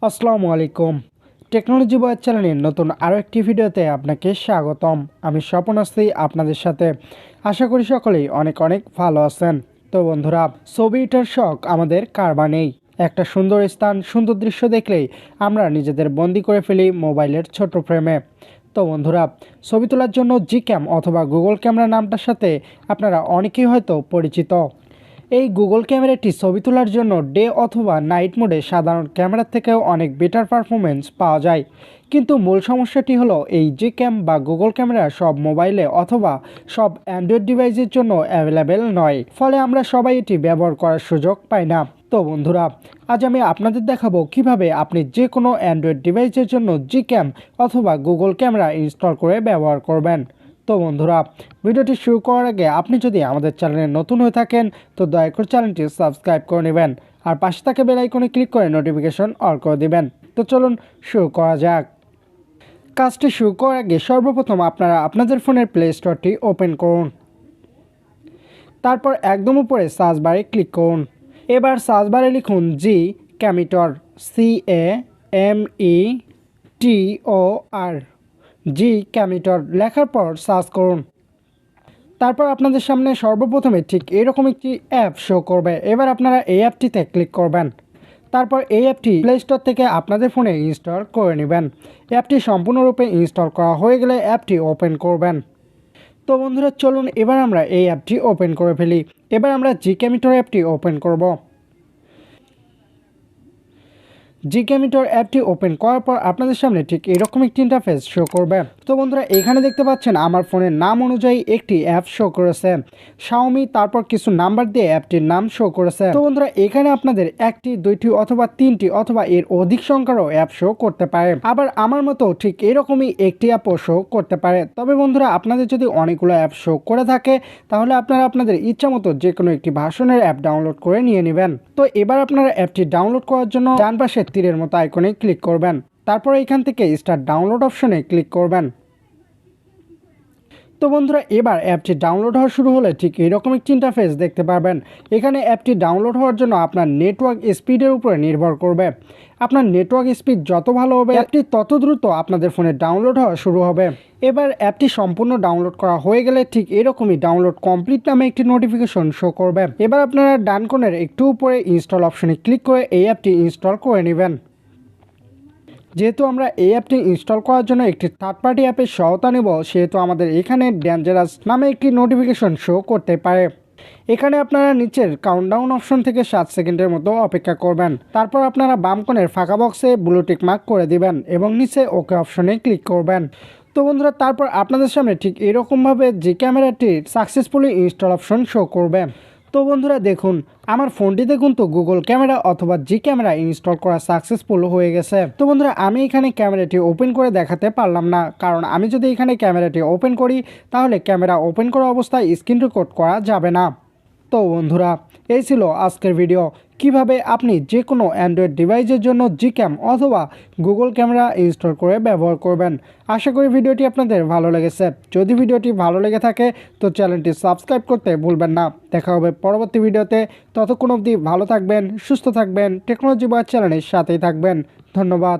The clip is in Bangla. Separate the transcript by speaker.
Speaker 1: আসসালামু আলাইকুম। টেকনোলজি বয়ের চ্যানেলের নতুন আরও একটি ভিডিওতে আপনাকে স্বাগতম। আমি স্বপন আছি আপনাদের সাথে। আশা করি সকলেই অনেক অনেক ভালো আছেন। তো বন্ধুরা, ছবি ওঠার শখ আমাদের কার বা নেই। একটা সুন্দর স্থান, সুন্দর দৃশ্য দেখলেই আমরা নিজেদের বন্দি করে ফেলি মোবাইলের ছোট ফ্রেমে। তো বন্ধুরা, ছবি তোলার জন্য জিক্যাম অথবা গুগল ক্যামেরা নামটার সাথে আপনারা অনেকেই হয়তো পরিচিত। এই গুগল ক্যামেরাটি ছবি তোলার জন্য ডে অথবা নাইট মোডে সাধারণ ক্যামেরার থেকেও অনেক বেটার পারফরমেন্স পাওয়া যায়। কিন্তু মূল সমস্যাটি হলো এই জিক্যাম বা গুগল ক্যামেরা সব মোবাইলে অথবা সব অ্যান্ড্রয়েড ডিভাইসের জন্য অ্যাভেলেবেল নয়, ফলে আমরা সবাই এটি ব্যবহার করার সুযোগ পাই না। তো বন্ধুরা, আজ আমি আপনাদের দেখাবো কিভাবে আপনি যে কোনো অ্যান্ড্রয়েড ডিভাইসের জন্য জিক্যাম অথবা গুগল ক্যামেরা ইনস্টল করে ব্যবহার করবেন। তো বন্ধুরা, ভিডিওটি শুরু করার আগে আপনি যদি আমাদের চ্যানেলে নতুন হয়ে থাকেন তো দয়া করে চ্যানেলটি সাবস্ক্রাইব করে নেবেন আর পাশে থাকা বেল আইকনে ক্লিক করে নোটিফিকেশন অল করে দিবেন। তো চলুন শুরু করা যাক। কাজটি শুরু করার আগে সর্বপ্রথম আপনারা আপনাদের ফোনের প্লে স্টোরটি ওপেন করুন। তারপর একদম উপরে সার্চ বারে ক্লিক করুন। এবার সার্চ বারে লিখুন Gcamera, Gcamera। Gcamera লেখার পর সার্চ করুন। তারপর আপনাদের সামনে সর্বপ্রথমে ঠিক এরকম একটি অ্যাপ শো করবে। এবার আপনারা এই অ্যাপটিতে ক্লিক করবেন। তারপর এই অ্যাপটি প্লে স্টোর থেকে আপনাদের ফোনে ইনস্টল করে নেবেন। অ্যাপটি সম্পূর্ণরূপে ইনস্টল করা হয়ে গেলে অ্যাপটি ওপেন করবেন। তো বন্ধুরা, চলুন এবার আমরা এই অ্যাপটি ওপেন করে ফেলি। এবার আমরা Gcamera অ্যাপটি ওপেন করব। Gcamera অ্যাপটি ওপেন করার পর আপনাদের সামনে ঠিক এরকম একটি ইন্টারফেস শো করবে। তো বন্ধুরা, এখানে দেখতে পাচ্ছেন আমার ফোনের নাম অনুযায়ী একটি অ্যাপ শো করেছে Xiaomi, তারপর কিছু নাম্বার দিয়ে অ্যাপটির নাম শো করেছে। তো বন্ধুরা, এখানে আপনাদের একটি, দুইটি অথবা তিনটি অথবা এর অধিক সংখ্যারও অ্যাপ শো করতে পারে। আবার আমার মতো ঠিক এরকমই একটি অ্যাপও শো করতে পারে। তবে বন্ধুরা, আপনাদের যদি অনেকগুলো অ্যাপ শো করে থাকে তাহলে আপনারা আপনাদের ইচ্ছা মতো যে কোনো একটি ভার্সনের অ্যাপ ডাউনলোড করে নিয়ে নেবেন। তো এবার আপনারা অ্যাপটি ডাউনলোড করার জন্য ডান পাশে তীরের মতো আইকনে ক্লিক করবেন। তারপর এখান থেকে স্টার্ট ডাউনলোড অপশনে ক্লিক করবেন। তো বন্ধুরা, এবার অ্যাপটি ডাউনলোড হওয়া শুরু হলে ঠিক এরকম একটি ইন্টারফেস দেখতে পারবেন। এখানে অ্যাপটি ডাউনলোড হওয়ার জন্য আপনার নেটওয়ার্ক স্পিডের উপরে নির্ভর করবে। আপনার নেটওয়ার্ক স্পিড যত ভালো হবে অ্যাপটি তত দ্রুত আপনাদের ফোনে ডাউনলোড হওয়া শুরু হবে। এবার অ্যাপটি সম্পূর্ণ ডাউনলোড করা হয়ে গেলে ঠিক এরকমই ডাউনলোড কমপ্লিট নামে একটি নোটিফিকেশন শো করবে। এবার আপনারা ডান কোণের একটু উপরে ইনস্টল অপশনে ক্লিক করে এই অ্যাপটি ইনস্টল করে নেবেন। যেহেতু আমরা এই অ্যাপটি ইনস্টল করার জন্য একটি থার্ড পার্টি অ্যাপের সহায়তা নেব, সেহেতু আমাদের এখানে ডেঞ্জারাস নামে একটি নোটিফিকেশন শো করতে পারে। এখানে আপনারা নিচের কাউন্টডাউন অপশন থেকে 7 সেকেন্ডের মতো অপেক্ষা করবেন। তারপর আপনারা বাম কোণের ফাঁকা বক্সে ব্লু টিক মার্ক করে দিবেন এবং নিচে ওকে অপশনে ক্লিক করবেন। তো বন্ধুরা, তারপর আপনাদের সামনে ঠিক এরকমভাবে Gcameraটির সাকসেসফুলি ইনস্টল অপশন শো করবে। তো বন্ধুরা, দেখুন আমার ফোনটিতে কিন্তু গুগল ক্যামেরা অথবা Gcamera ইনস্টল করা সাকসেসফুল হয়ে গেছে। তো বন্ধুরা, আমি এখানে ক্যামেরাটি ওপেন করে দেখাতে পারলাম না, কারণ আমি যদি এখানে ক্যামেরাটি ওপেন করি তাহলে ক্যামেরা ওপেন করা অবস্থায় স্ক্রিন রেকর্ড করা যাবে না। তো বন্ধুরা, এই ছিল আজকের ভিডিও, কিভাবে আপনি যে কোনো অ্যান্ড্রয়েড ডিভাইসের জন্য Gcam অথবা গুগল ক্যামেরা ইনস্টল করে ব্যবহার করবেন। আশা করি ভিডিওটি আপনাদের ভালো লেগেছে। যদি ভিডিওটি ভালো লেগে থাকে তো চ্যানেলটি সাবস্ক্রাইব করতে ভুলবেন না। দেখা হবে পরবর্তী ভিডিওতে। ততক্ষণ অবধি ভালো থাকবেন, সুস্থ থাকবেন, টেকনোলজি বয় চ্যানেলের সাথেই থাকবেন। ধন্যবাদ।